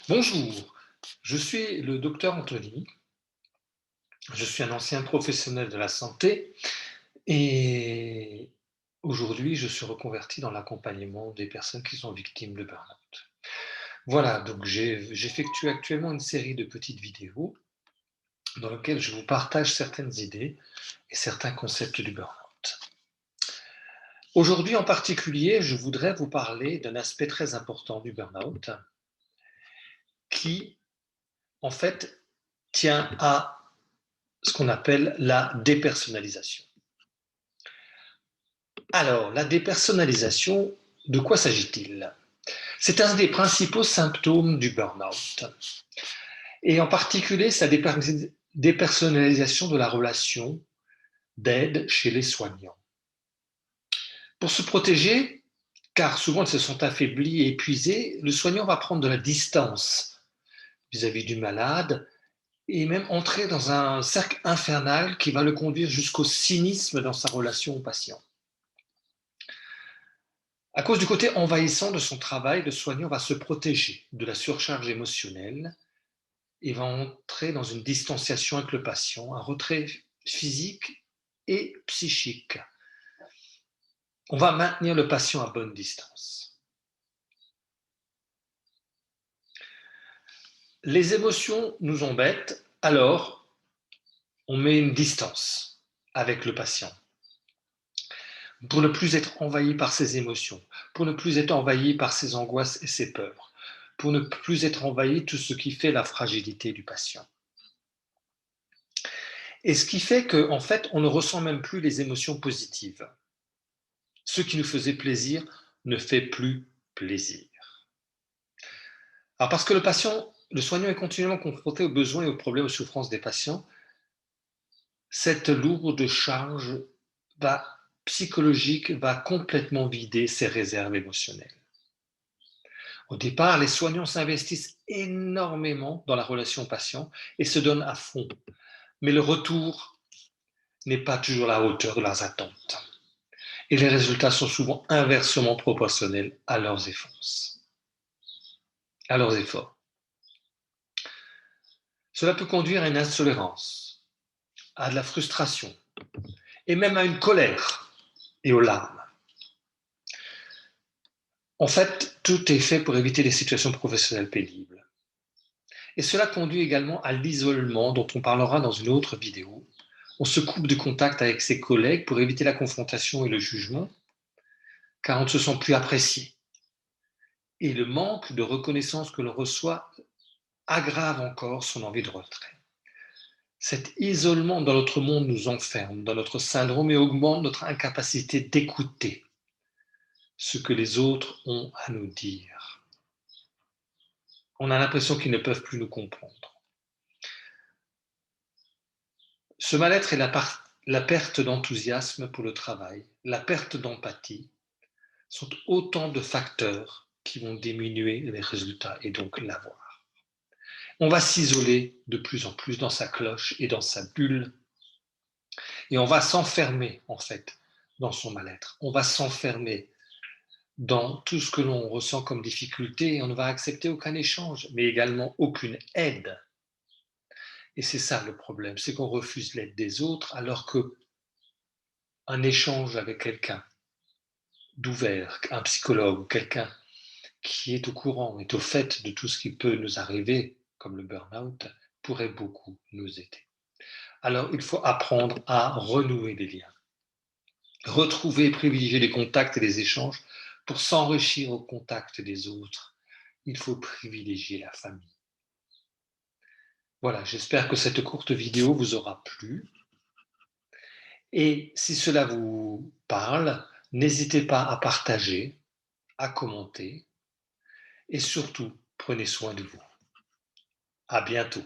Bonjour, je suis le docteur Anthony, je suis un ancien professionnel de la santé et aujourd'hui je suis reconverti dans l'accompagnement des personnes qui sont victimes de burn-out. Voilà, donc j'effectue actuellement une série de petites vidéos dans lesquelles je vous partage certaines idées et certains concepts du burn-out. Aujourd'hui en particulier, je voudrais vous parler d'un aspect très important du burn-out qui, en fait, tient à ce qu'on appelle la dépersonnalisation. Alors, la dépersonnalisation, de quoi s'agit-il? C'est un des principaux symptômes du burn-out et en particulier sa dépersonnalisation de la relation d'aide chez les soignants. Pour se protéger, car souvent ils se sont affaiblis et épuisés, le soignant va prendre de la distance vis-à-vis du malade et même entrer dans un cercle infernal qui va le conduire jusqu'au cynisme dans sa relation au patient. À cause du côté envahissant de son travail, le soignant va se protéger de la surcharge émotionnelle et va entrer dans une distanciation avec le patient, un retrait physique et psychique. On va maintenir le patient à bonne distance. Les émotions nous embêtent, alors on met une distance avec le patient pour ne plus être envahi par ses émotions, pour ne plus être envahi par ses angoisses et ses peurs, pour ne plus être envahi de tout ce qui fait la fragilité du patient. Et ce qui fait qu'en fait, on ne ressent même plus les émotions positives. Ce qui nous faisait plaisir ne fait plus plaisir. Alors parce que le soignant est continuellement confronté aux besoins et aux problèmes, aux souffrances des patients, cette lourde charge psychologique va complètement vider ses réserves émotionnelles. Au départ, les soignants s'investissent énormément dans la relation patient et se donnent à fond. Mais le retour n'est pas toujours à la hauteur de leurs attentes. Et les résultats sont souvent inversement proportionnels à leurs efforts. Cela peut conduire à une intolérance, à de la frustration et même à une colère et aux larmes. En fait, tout est fait pour éviter les situations professionnelles pénibles. Et cela conduit également à l'isolement dont on parlera dans une autre vidéo. On se coupe de contact avec ses collègues pour éviter la confrontation et le jugement, car on ne se sent plus apprécié. Et le manque de reconnaissance que l'on reçoit aggrave encore son envie de retrait. Cet isolement dans notre monde nous enferme dans notre syndrome et augmente notre incapacité d'écouter ce que les autres ont à nous dire. On a l'impression qu'ils ne peuvent plus nous comprendre. Ce mal-être et la perte d'enthousiasme pour le travail, la perte d'empathie, sont autant de facteurs qui vont diminuer les résultats et donc l'avoir. On va s'isoler de plus en plus dans sa cloche et dans sa bulle et on va s'enfermer en fait dans son mal-être. On va s'enfermer dans tout ce que l'on ressent comme difficulté et on ne va accepter aucun échange, mais également aucune aide. Et c'est ça le problème, c'est qu'on refuse l'aide des autres alors que un échange avec quelqu'un d'ouvert, un psychologue, quelqu'un qui est au courant, est au fait de tout ce qui peut nous arriver, comme le burn-out, pourrait beaucoup nous aider. Alors il faut apprendre à renouer des liens, retrouver et privilégier les contacts et les échanges pour s'enrichir au contact des autres. Il faut privilégier la famille. Voilà, j'espère que cette courte vidéo vous aura plu. Et si cela vous parle, n'hésitez pas à partager, à commenter et surtout, prenez soin de vous. À bientôt.